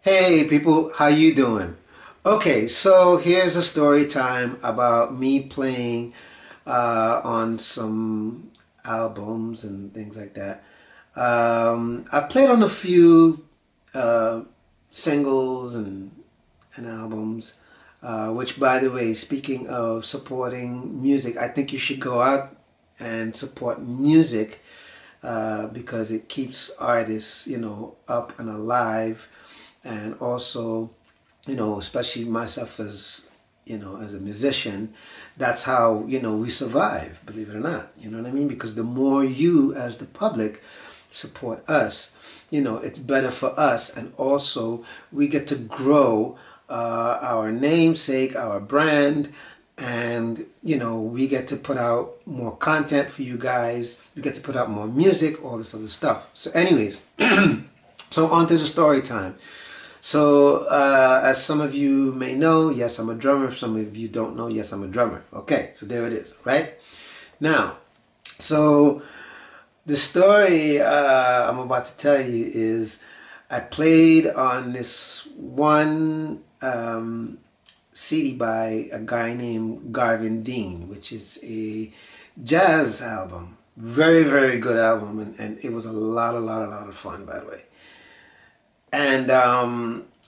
Hey people, how you doing? Okay, so here's a story time about me playing on some albums and things like that. I played on a few uh, singles and albums, which by the way, speaking of supporting music, I think you should go out and support music because it keeps artists, up and alive, and also, especially myself as, as a musician, that's how, we survive, believe it or not. You know what I mean? Because the more you, as the public, support us, it's better for us, and also we get to grow our namesake, our brand, and we get to put out more content for you guys. We get to put out more music, all this other stuff. So anyways, so on to the story time. So as some of you may know, yes, I'm a drummer. If some of you don't know, yes, I'm a drummer. Okay, so there it is, right? Now, so the story I'm about to tell you is I played on this one CD by a guy named Garvin Dean, which is a jazz album. Very, very good album, and it was a lot of fun, by the way. And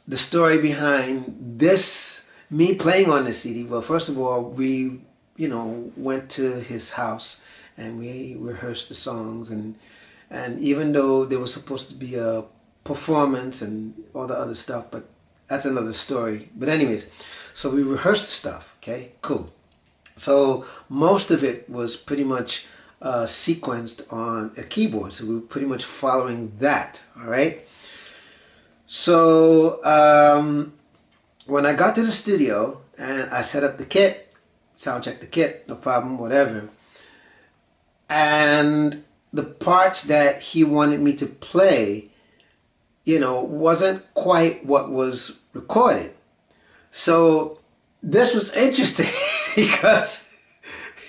the story behind this, me playing on the CD, well, first of all, we, went to his house and we rehearsed the songs, and even though there was supposed to be a performance and all the other stuff, but that's another story. But anyways, so we rehearsed the stuff. Okay, cool. So most of it was pretty much sequenced on a keyboard, so we were pretty much following that. All right. So when I got to the studio and I set up the kit, sound check the kit, no problem, whatever. And the parts that he wanted me to play, wasn't quite what was recorded. So this was interesting because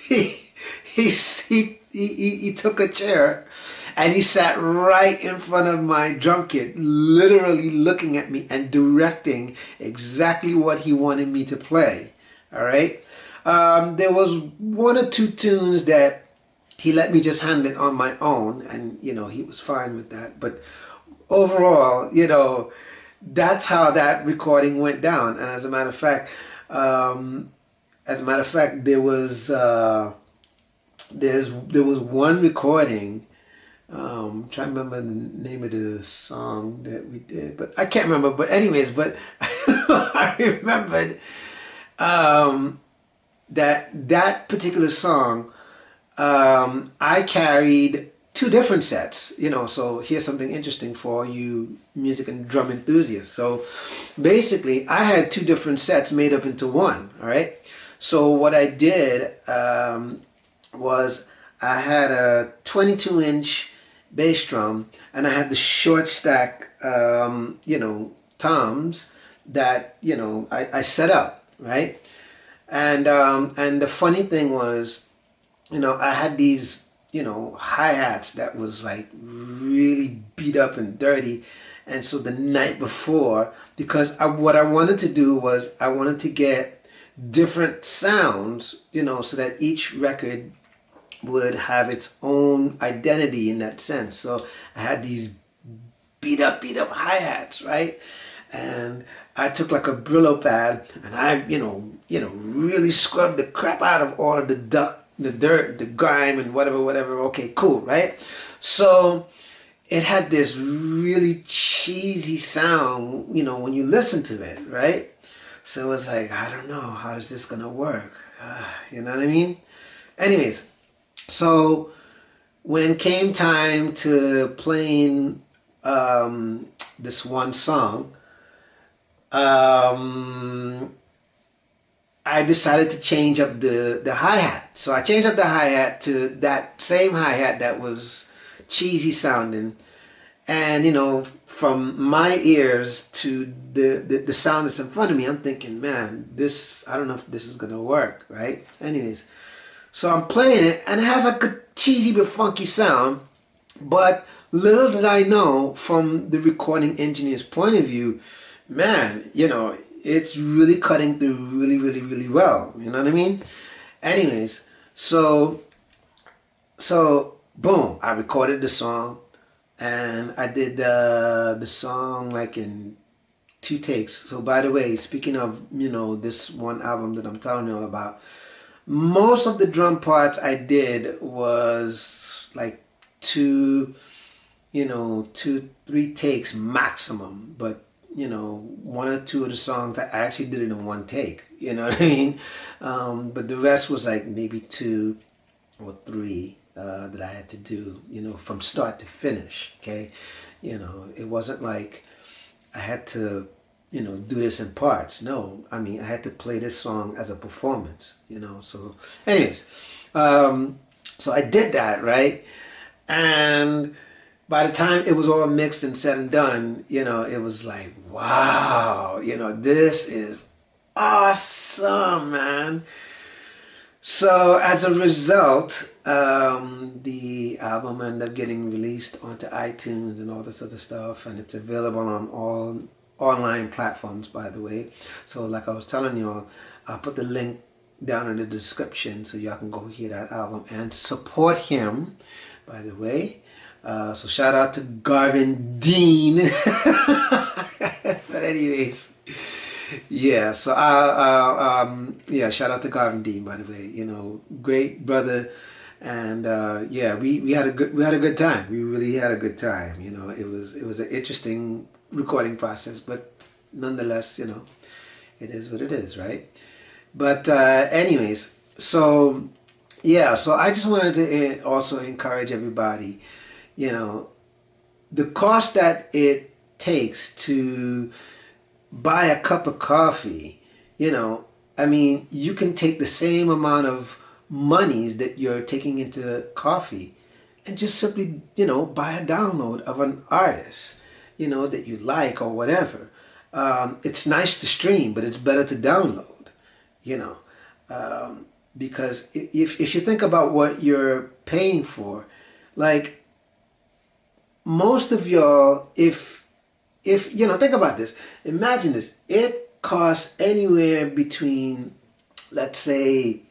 he, he took a chair and he sat right in front of my drum kit, literally looking at me and directing exactly what he wanted me to play. All right. There was one or two tunes that he let me just handle it on my own, and he was fine with that. But overall, that's how that recording went down. And as a matter of fact, there was there was one recording. I'm trying to remember the name of the song that we did, but I can't remember. But anyways, but I remembered that particular song. I carried two different sets, so here's something interesting for you music and drum enthusiasts. So basically I had two different sets made up into one. All right. So what I did was I had a 22-inch bass drum, and I had the short stack toms that I set up, right? And the funny thing was, I had these, hi-hats that was like really beat up and dirty. And so the night before, because what I wanted to do was I wanted to get different sounds, so that each record would have its own identity in that sense. So I had these beat up hi-hats, right? And I took like a Brillo pad and I, really scrubbed the crap out of all of the dirt, the grime and whatever. Okay, cool, right? So it had this really cheesy sound, when you listen to it, right? So it was like, I don't know, how is this gonna work? You know what I mean? Anyways, so when came time to playing this one song, I decided to change up the hi-hat. So I changed up the hi-hat to that same hi-hat that was cheesy sounding. And from my ears to the sound that's in front of me, I'm thinking, man, I don't know if this is gonna work, right? Anyways, so I'm playing it, and it has like a cheesy but funky sound. But little did I know, from the recording engineer's point of view, man, it's really cutting through really, really, really well. You know what I mean? Anyways, so boom, I recorded the song, and I did the song like in 2 takes. So by the way, speaking of this one album that I'm telling you all about, most of the drum parts I did was like two, 3 takes maximum. But 1 or 2 of the songs I actually did it in 1 take. You know what I mean? But the rest was like maybe 2 or 3 that I had to do, from start to finish. Okay, it wasn't like I had to, do this in parts. No, I mean I had to play this song as a performance. So, anyways, so I did that, right, and by the time it was all mixed and said and done, it was like, wow, this is awesome, man. So as a result, the album ended up getting released onto iTunes and all this other stuff, and it's available on all online platforms, by the way. So like I was telling y'all, I'll put the link down in the description so y'all can go hear that album and support him, by the way. So shout out to Garvin Dean. But anyways, yeah. So yeah. Shout out to Garvin Dean, by the way. Great brother, and yeah, we had a good time. We really had a good time. It was an interesting recording process, but nonetheless, it is what it is, right? But anyways, so yeah. So I just wanted to also encourage everybody. The cost that it takes to buy a cup of coffee, I mean, you can take the same amount of monies that you're taking into coffee and just simply, buy a download of an artist, that you like or whatever. It's nice to stream, but it's better to download, because if you think about what you're paying for, like, most of y'all, if think about this, imagine this, it costs anywhere between, let's say,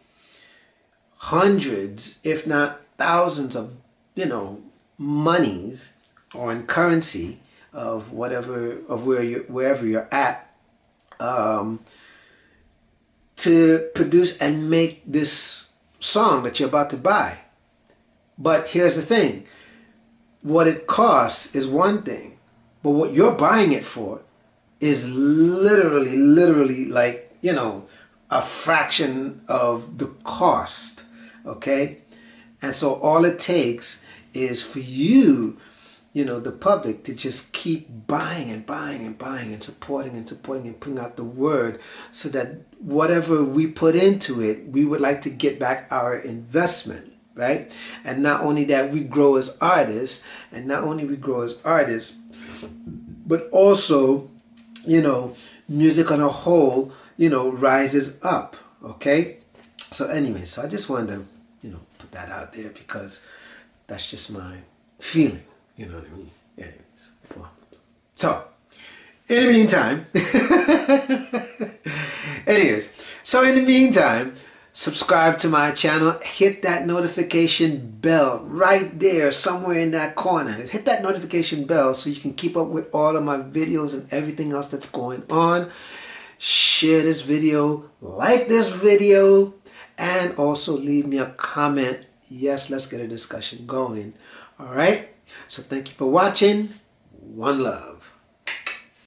hundreds if not thousands of monies, or in currency of wherever you're at, to produce and make this song that you're about to buy. But here's the thing, what it costs is one thing, but what you're buying it for is literally like, a fraction of the cost, okay? And so all it takes is for you, the public, to just keep buying and buying and buying and supporting and putting out the word, so that whatever we put into it, we would like to get back our investment. Right? And not only that, we grow as artists, but also, music on a whole, rises up. Okay? So anyway, so I just wanted to, put that out there, because that's just my feeling. You know what I mean? Anyways. Well, so, in the meantime, subscribe to my channel, hit that notification bell right there somewhere in that corner. Hit that notification bell so you can keep up with all of my videos and everything else that's going on. Share this video, like this video, and also leave me a comment. Yes, let's get a discussion going. All right? So thank you for watching. One love.